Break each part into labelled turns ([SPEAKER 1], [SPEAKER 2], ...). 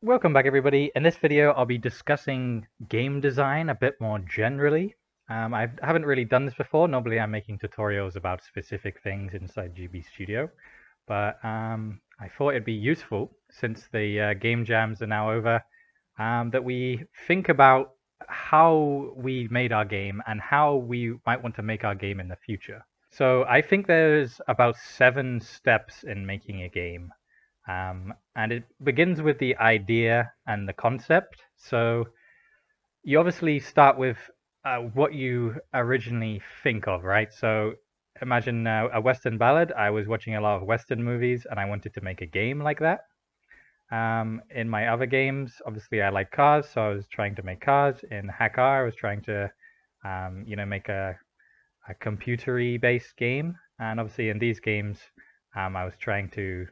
[SPEAKER 1] Welcome back, everybody. In this video, I'll be discussing game design a bit more generally. I haven't really done this before. Normally, I'm making tutorials about specific things inside GB Studio, but I thought it'd be useful since the game jams are now over, that we think about how we made our game and how we might want to make our game in the future. So I think there's about 7 steps in making a game. And it begins with the idea and the concept. So you obviously start with what you originally think of, right? So imagine a Western ballad. I was watching a lot of Western movies and I wanted to make a game like that. In my other games, obviously I like cars, so I was trying to make cars. In Hackar, I was trying to, make a computery based game. And obviously in these games, I was trying to,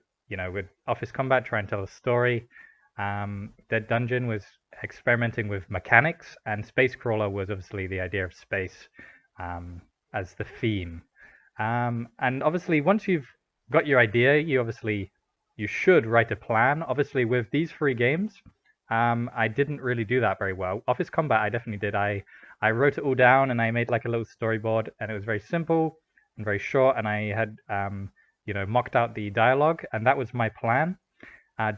[SPEAKER 1] with Office Combat, try and tell a story. Dead Dungeon was experimenting with mechanics, and Space Crawler was obviously the idea of space as the theme. And obviously, once you've got your idea, you should write a plan. Obviously, with these 3 games, I didn't really do that very well. Office Combat, I definitely did. I wrote it all down and I made like a little storyboard, and it was very simple and very short. And I had mocked out the dialogue, and that was my plan.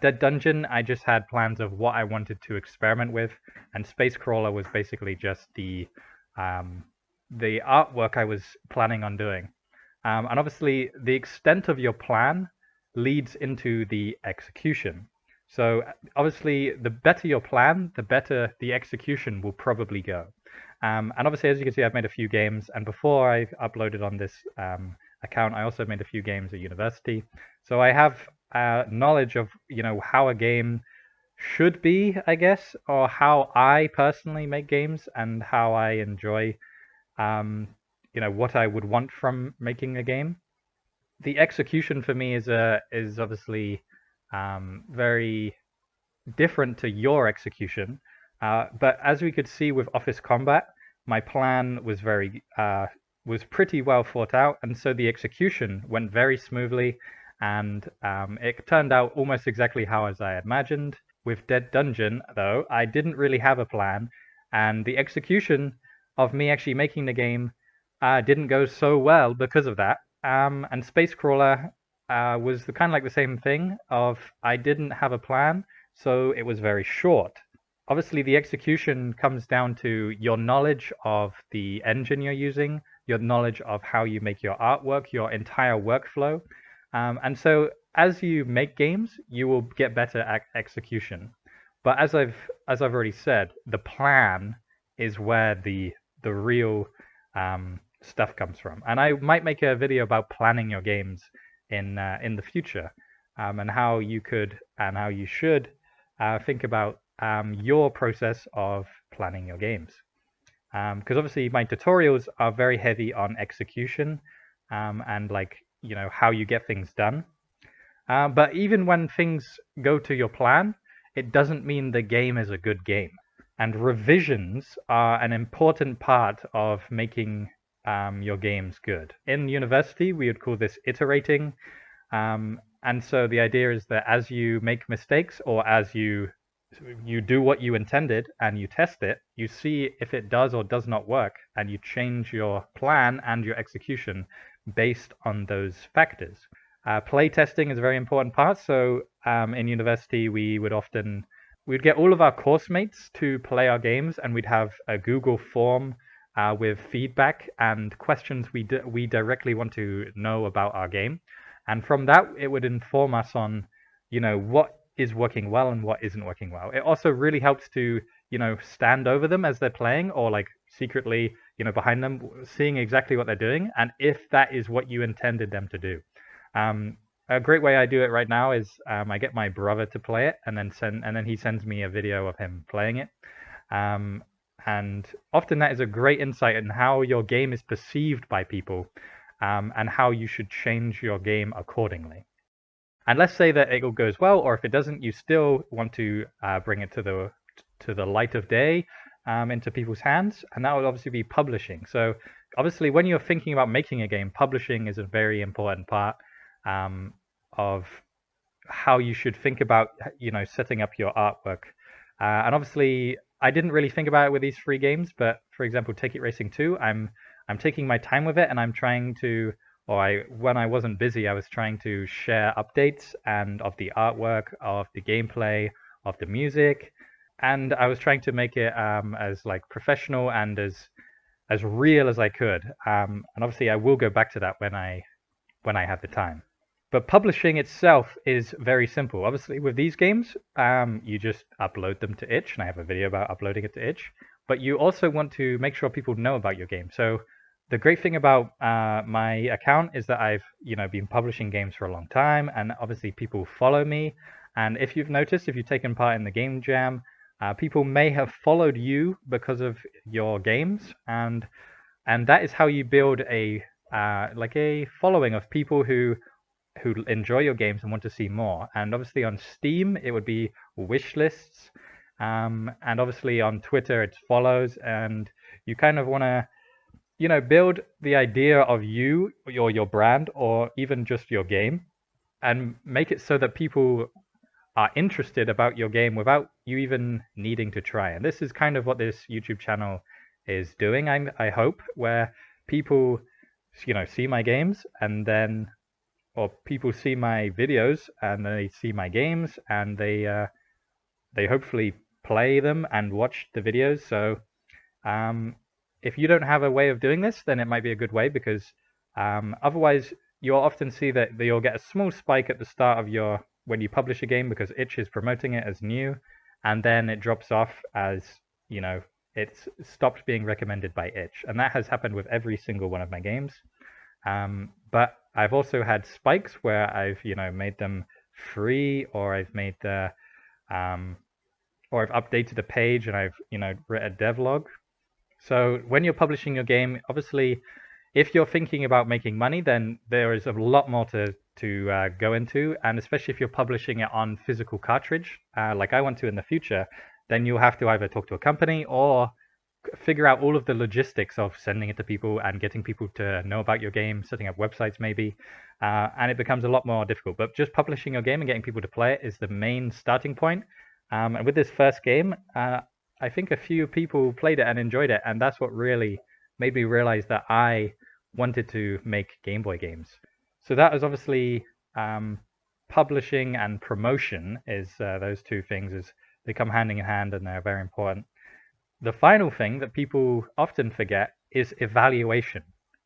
[SPEAKER 1] Dead Dungeon, I just had plans of what I wanted to experiment with, and Space Crawler was basically just the artwork I was planning on doing. And obviously, the extent of your plan leads into the execution. So obviously, the better your plan, the better the execution will probably go. And obviously, as you can see, I've made a few games, and before I uploaded on this account, I also made a few games at university. So I have knowledge of how a game should be, I guess, or how I personally make games and how I enjoy what I would want from making a game. The execution for me is obviously very different to your execution. But as we could see with Office Combat, my plan was pretty well thought out, and so the execution went very smoothly, and it turned out almost exactly how as I imagined. With Dead Dungeon, though, I didn't really have a plan, and the execution of me actually making the game didn't go so well because of that. And Space Crawler was kind of like the same thing of I didn't have a plan, so it was very short. Obviously, the execution comes down to your knowledge of the engine you're using, your knowledge of how you make your artwork, your entire workflow. And so as you make games, you will get better at execution. But as I've already said, the plan is where the real stuff comes from. And I might make a video about planning your games in the future, and how you could and how you should think about your process of planning your games. Because obviously my tutorials are very heavy on execution, and how you get things done. But even when things go to your plan, it doesn't mean the game is a good game. And revisions are an important part of making your games good. In university, we would call this iterating. And so the idea is that as you make mistakes, or as you do what you intended and you test it, you see if it does or does not work, and you change your plan and your execution based on those factors. Play testing is a very important part. So in university, we'd get all of our course mates to play our games, and we'd have a Google form with feedback and questions we directly want to know about our game. And from that, it would inform us on, what is working well and what isn't working well. It also really helps to, stand over them as they're playing, or like secretly, behind them, seeing exactly what they're doing, and if that is what you intended them to do. A great way I do it right now is I get my brother to play it, and then he sends me a video of him playing it. And often that is a great insight in how your game is perceived by people, and how you should change your game accordingly. And let's say that it all goes well, or if it doesn't, you still want to bring it to the light of day, into people's hands, and that would obviously be publishing. So obviously, when you're thinking about making a game, publishing is a very important part of how you should think about, setting up your artwork. And obviously, I didn't really think about it with these free games, but for example, Ticket Racing 2, I'm taking my time with it, and I'm trying to, when I wasn't busy, I was trying to share updates and of the artwork, of the gameplay, of the music, and I was trying to make it as like professional and as real as I could. And obviously, I will go back to that when I have the time. But publishing itself is very simple. Obviously, with these games, you just upload them to itch, and I have a video about uploading it to itch. But you also want to make sure people know about your game. So the great thing about my account is that I've been publishing games for a long time, and obviously people follow me. And if you've noticed, if you've taken part in the game jam, people may have followed you because of your games, and that is how you build a like a following of people who enjoy your games and want to see more. And obviously on Steam, it would be wish lists. And obviously on Twitter, it's follows. And you kind of want to, build the idea of you or your brand or even just your game and make it so that people are interested about your game without you even needing to try. And this is kind of what this YouTube channel is doing, I hope, where people, see my games and then or people see my videos and they see my games and they hopefully play them and watch the videos. So if you don't have a way of doing this, then it might be a good way, because otherwise you'll often see that you'll get a small spike at the start of when you publish a game because itch is promoting it as new, and then it drops off as it's stopped being recommended by itch. And that has happened with every single one of my games. But I've also had spikes where I've made them free, or I've made or I've updated a page and I've written a devlog. So when you're publishing your game, obviously, if you're thinking about making money, then there is a lot more to go into, and especially if you're publishing it on physical cartridge, like I want to in the future, then you'll have to either talk to a company or figure out all of the logistics of sending it to people and getting people to know about your game, setting up websites maybe, and it becomes a lot more difficult. But just publishing your game and getting people to play it is the main starting point. And with this first game, I think a few people played it and enjoyed it, and that's what really made me realize that I wanted to make Game Boy games. So that is obviously publishing and promotion is those two things, they come hand in hand and they're very important. The final thing that people often forget is evaluation.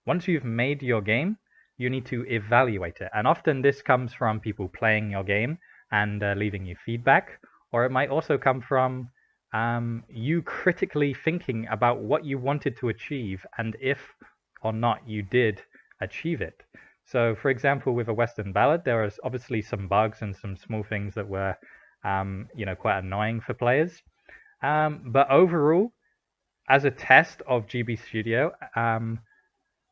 [SPEAKER 1] Once you've made your game, you need to evaluate it. And often this comes from people playing your game and leaving you feedback, or it might also come from you critically thinking about what you wanted to achieve and if or not you did achieve it. So, for example, with a Western ballad, there was obviously some bugs and some small things that were, quite annoying for players. But overall, as a test of GB Studio and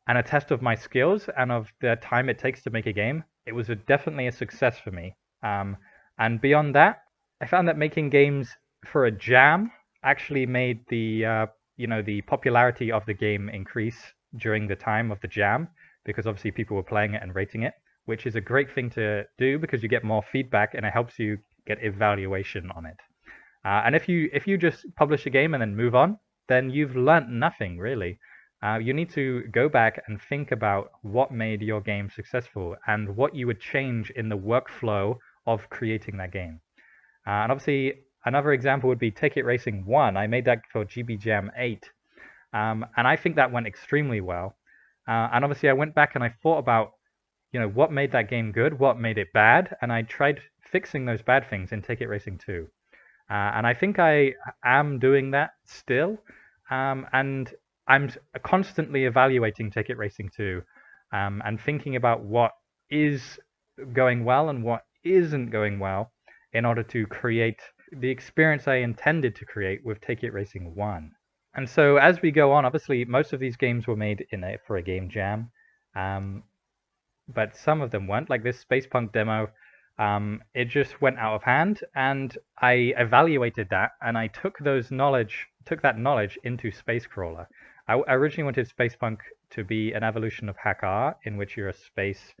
[SPEAKER 1] a test of my skills and of the time it takes to make a game, it was definitely a success for me. And beyond that, I found that making games for a jam actually made the popularity of the game increase during the time of the jam, because obviously people were playing it and rating it, which is a great thing to do because you get more feedback and it helps you get evaluation on it. And if you just publish a game and then move on, then you've learnt nothing really. You need to go back and think about what made your game successful and what you would change in the workflow of creating that game. And obviously, another example would be Ticket Racing 1. I made that for GB Jam 8. And I think that went extremely well. And obviously, I went back and I thought about, what made that game good, what made it bad, and I tried fixing those bad things in Ticket Racing 2. And I think I am doing that still. And I'm constantly evaluating Ticket Racing 2 and thinking about what is going well and what isn't going well in order to create the experience I intended to create with Ticket Racing 1. And so as we go on, obviously most of these games were made for a game jam, but some of them weren't. Like this Space Punk demo, it just went out of hand, and I evaluated that, and I took that knowledge into Space Crawler. I originally wanted Space Punk to be an evolution of Hack R, in which you're a space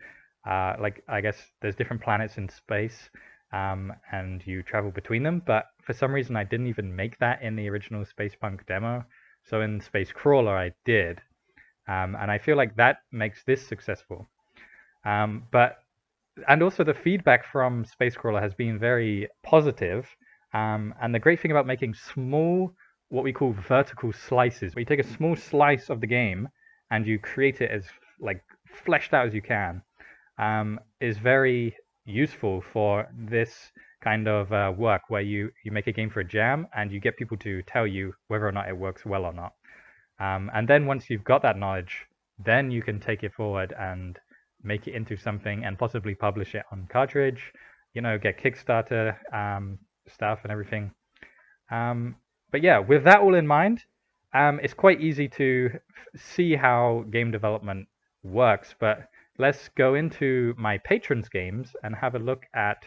[SPEAKER 1] like I guess there's different planets in space, and you travel between them. But for some reason, I didn't even make that in the original Space Punk demo. So in Space Crawler, I did, and I feel like that makes this successful. But and also the feedback from Space Crawler has been very positive. And the great thing about making small, what we call vertical slices, where you take a small slice of the game and you create it as like fleshed out as you can, is very useful for this kind of work where you make a game for a jam and you get people to tell you whether or not it works well or not. And then once you've got that knowledge, then you can take it forward and make it into something and possibly publish it on cartridge, get Kickstarter stuff and everything. But yeah, with that all in mind, it's quite easy to see how game development works. But let's go into my patrons' games and have a look at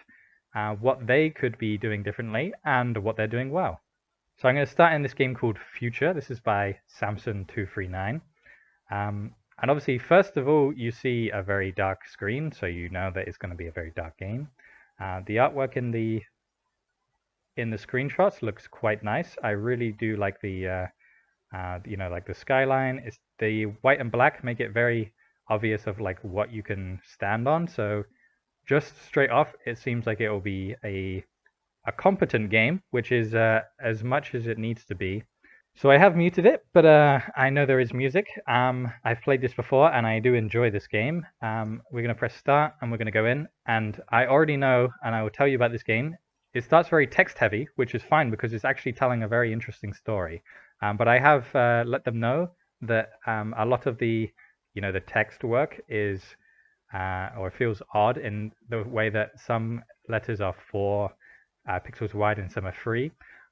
[SPEAKER 1] what they could be doing differently and what they're doing well. So I'm going to start in this game called Future. This is by Samson239. And obviously, first of all, you see a very dark screen, so you know that it's going to be a very dark game. The artwork in the screenshots looks quite nice. I really do like the like the skyline. It's the white and black make it very obvious of like what you can stand on. So just straight off, it seems like it will be a competent game, which is as much as it needs to be. So I have muted it, but I know there is music. I've played this before, and I do enjoy this game. We're going to press start, and we're going to go in. And I already know, and I will tell you about this game. It starts very text-heavy, which is fine because it's actually telling a very interesting story. But I have let them know that a lot of the, the text work is, or feels odd in the way that some letters are 4 pixels wide and some are 3.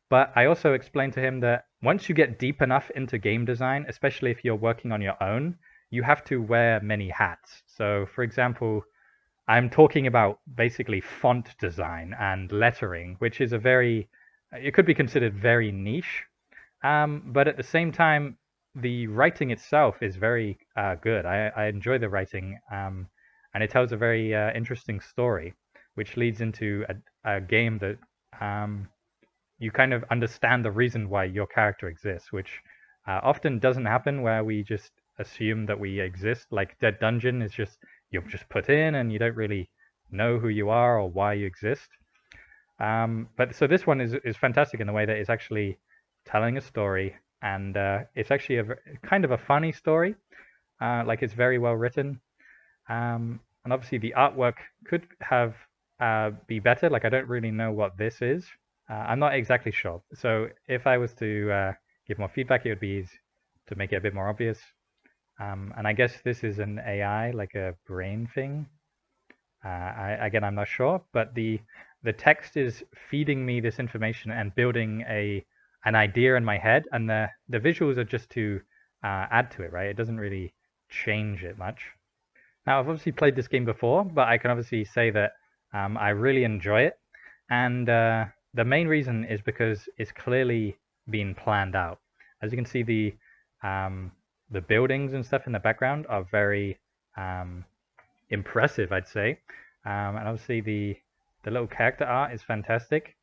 [SPEAKER 1] But I also explained to him that once you get deep enough into game design, especially if you're working on your own, you have to wear many hats. So, for example, I'm talking about basically font design and lettering, which is it could be considered very niche. But at the same time, the writing itself is very good. I enjoy the writing, and it tells a very interesting story, which leads into a game that you kind of understand the reason why your character exists, which often doesn't happen where we just assume that we exist. Like Dead Dungeon is just, you're just put in and you don't really know who you are or why you exist. But so this one is fantastic in the way that it's actually telling a story, and it's actually a kind of a funny story. Like it's very well written. And obviously the artwork could have be better. Like I don't really know what this is. I'm not exactly sure. So if I was to give more feedback, it would be to make it a bit more obvious. And I guess this is an AI, like a brain thing. Again, I'm not sure, but the text is feeding me this information and building an idea in my head, and the visuals are just to add to it, right? It doesn't really change it much. Now, I've obviously played this game before, but I can obviously say that I really enjoy it, and the main reason is because it's clearly been planned out. As you can see, the buildings and stuff in the background are very impressive, I'd say. And obviously the little character art is fantastic.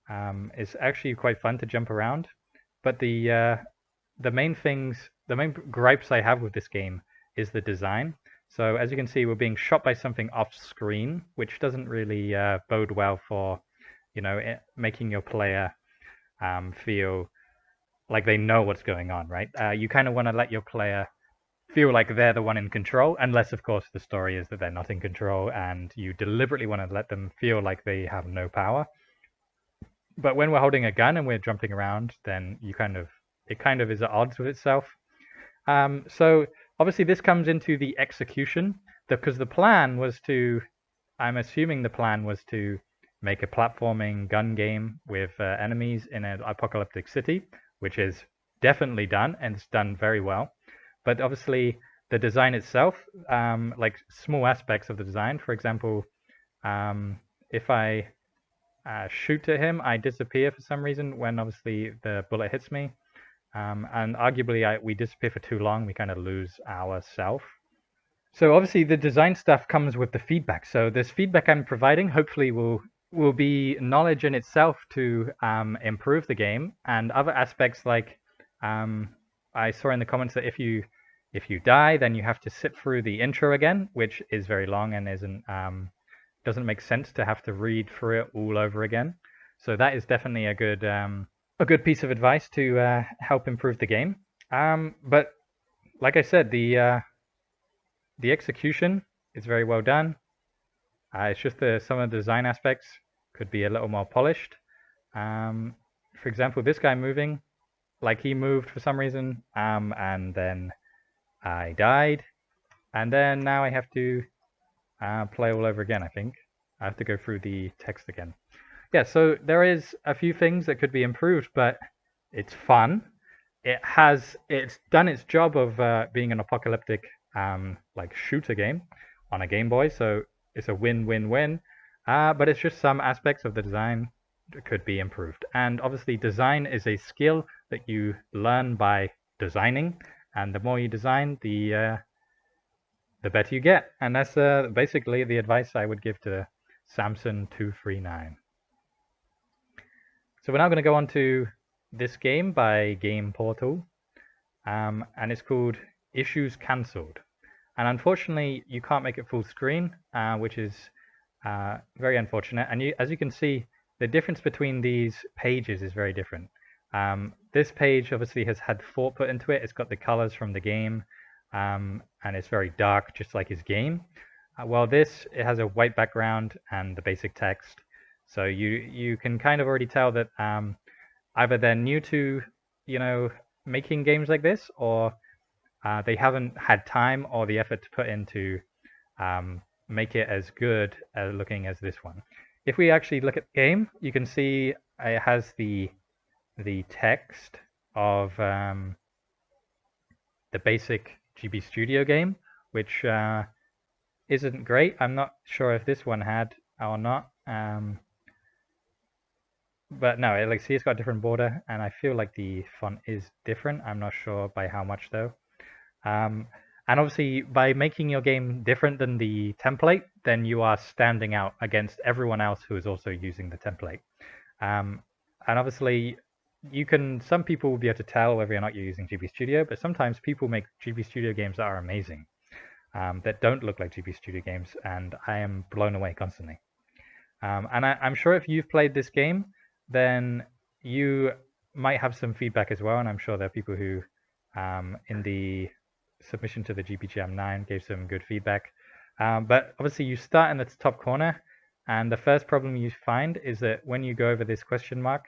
[SPEAKER 1] It's actually quite fun to jump around. But the main gripes I have with this game is the design. So as you can see, we're being shot by something off screen, which doesn't really bode well for making your player feel like they know what's going on, right? You kind of want to let your player feel like they're the one in control, unless, of course, the story is that they're not in control, and you deliberately want to let them feel like they have no power. But when we're holding a gun and we're jumping around, then it kind of is at odds with itself. So obviously this comes into the execution, because the plan was I'm assuming the plan was to make a platforming gun game with enemies in an apocalyptic city, which is definitely done, and it's done very well. But obviously the design itself, like small aspects of the design, for example, if I shoot at him, I disappear for some reason when obviously the bullet hits me. And arguably we disappear for too long, we kind of lose our self. So obviously the design stuff comes with the feedback. So this feedback I'm providing hopefully will be knowledge in itself to improve the game, and other aspects like I saw in the comments that if you die, then you have to sit through the intro again, which is very long and isn't doesn't make sense to have to read through it all over again. So that is definitely a good piece of advice to help improve the game. But like I said, the execution is very well done. It's just some of the design aspects could be a little more polished. For example, this guy moving, like he moved for some reason, and then I died, and then now I have to play all over again, I think. I have to go through the text again. Yeah, so there is a few things that could be improved, but it's fun. It's done its job of being an apocalyptic like shooter game on a Game Boy, so it's a win-win-win. But it's just some aspects of the design that could be improved. And obviously, design is a skill that you learn by designing, and the more you design, the better you get. And that's basically the advice I would give to Samson 239. So we're now going to go on to this game by Game Portal, and it's called Issues Cancelled. And unfortunately, you can't make it full screen, which is very unfortunate. And as you can see, the difference between these pages is very different. This page obviously has had thought put into it. It's got the colors from the game, and it's very dark, just like his game. While this, it has a white background and the basic text. So you can kind of already tell that either they're new to, making games like this, or they haven't had time or the effort to put into make it as good looking as this one. If we actually look at the game, you can see it has the text of the basic GB Studio game, which isn't great. I'm not sure if this one had or not. But no, like see, it's got a different border, and I feel like the font is different. I'm not sure by how much though. And obviously, by making your game different than the template, then you are standing out against everyone else who is also using the template. And obviously, some people will be able to tell whether or not you're using GB Studio, but sometimes people make GB Studio games that are amazing, that don't look like GB Studio games, and I am blown away constantly. And I'm sure if you've played this game, then you might have some feedback as well, and I'm sure there are people who, in the submission to the GB Jam 9, gave some good feedback. But obviously you start in the top corner, and the first problem you find is that when you go over this question mark,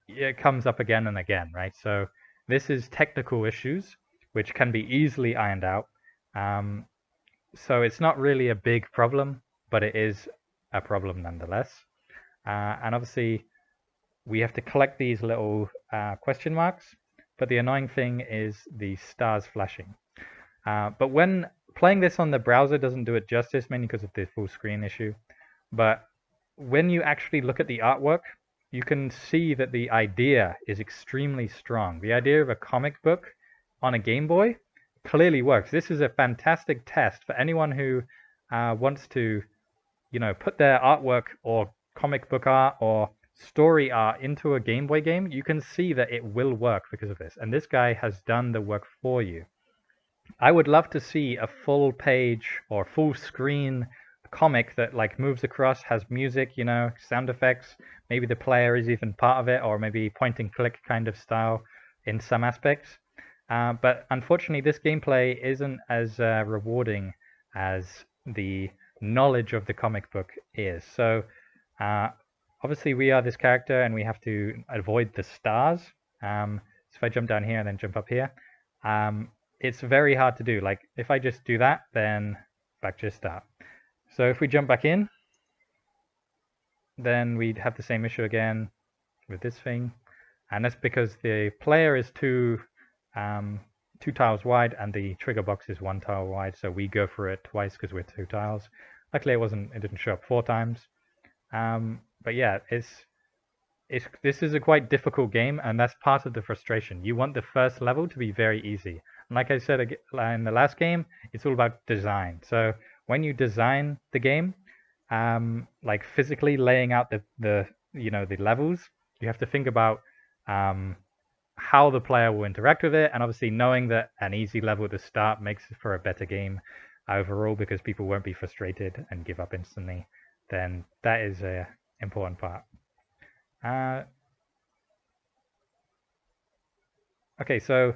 [SPEAKER 1] it comes up again and again, right? So this is technical issues, which can be easily ironed out. So it's not really a big problem, but it is a problem nonetheless. And obviously, we have to collect these little question marks, but the annoying thing is the stars flashing. But when playing this on the browser doesn't do it justice, mainly because of the full screen issue. But when you actually look at the artwork, you can see that the idea is extremely strong. The idea of a comic book on a Game Boy clearly works. This is a fantastic test for anyone who wants to, put their artwork or comic book art or story art into a Game Boy game. You can see that it will work because of this. And this guy has done the work for you. I would love to see a full page or full screen comic that like moves across, has music, sound effects. Maybe the player is even part of it, or maybe point and click kind of style in some aspects. But unfortunately, this gameplay isn't as rewarding as the knowledge of the comic book is. So obviously we are this character and we have to avoid the stars. So if I jump down here and then jump up here, it's very hard to do. Like if I just do that, then back to start. So if we jump back in, then we'd have the same issue again with this thing. And that's because the player is two tiles wide and the trigger box is 1 tile wide. So we go for it twice because we're 2 tiles. Luckily it didn't show up 4 times. But yeah, this is a quite difficult game, and that's part of the frustration. You want the first level to be very easy. like I said in the last game, it's all about design. So when you design the game, like physically laying out the the levels, you have to think about how the player will interact with it, and obviously knowing that an easy level at the start makes for a better game overall because people won't be frustrated and give up instantly. Then that is a important part. Okay, so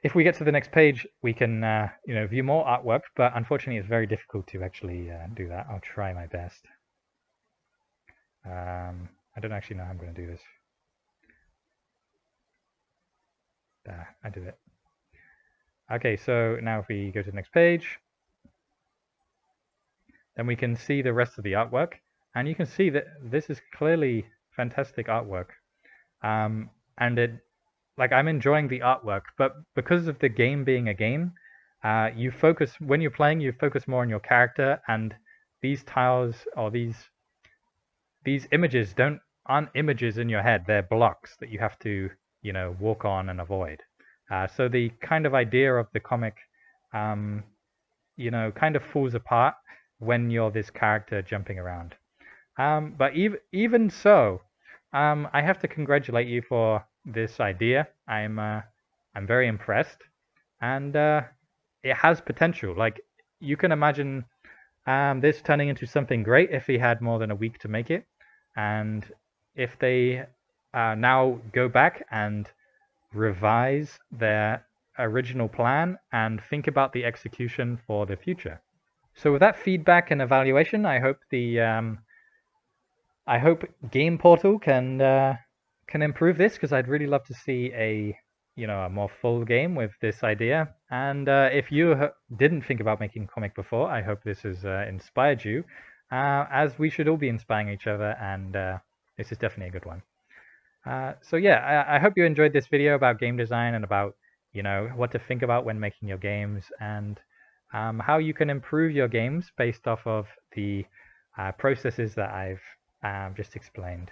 [SPEAKER 1] if we get to the next page, we can view more artwork, but unfortunately it's very difficult to actually do that. I'll try my best. I don't actually know how I'm going to do this. I did it. Okay, so now if we go to the next page, then we can see the rest of the artwork, and you can see that this is clearly fantastic artwork. And it, like, I'm enjoying the artwork, but because of the game being a game, you focus, when you're playing, you focus more on your character, and these tiles or these images aren't images in your head, they're blocks that you have to, walk on and avoid. So the kind of idea of the comic, kind of falls apart when you're this character jumping around. But even so, I have to congratulate you for this idea. I'm very impressed, and it has potential. Like, you can imagine this turning into something great if he had more than a week to make it, and if they now go back and revise their original plan and think about the execution for the future. So with that feedback and evaluation, I hope Game Portal can improve this, because I'd really love to see a more full game with this idea. And if you didn't think about making a comic before, I hope this has inspired you, as we should all be inspiring each other, and this is definitely a good one. So yeah, I hope you enjoyed this video about game design and about what to think about when making your games, and how you can improve your games based off of the processes that I've just explained.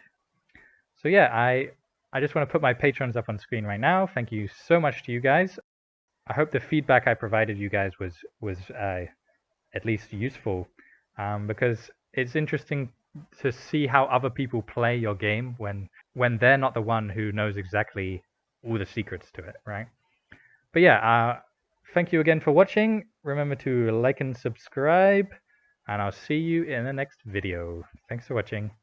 [SPEAKER 1] So yeah, I just want to put my patrons up on screen right now. Thank you so much to you guys. I hope the feedback I provided you guys was at least useful, because it's interesting to see how other people play your game when they're not the one who knows exactly all the secrets to it, right? But yeah, thank you again for watching. Remember to like and subscribe, and I'll see you in the next video. Thanks for watching.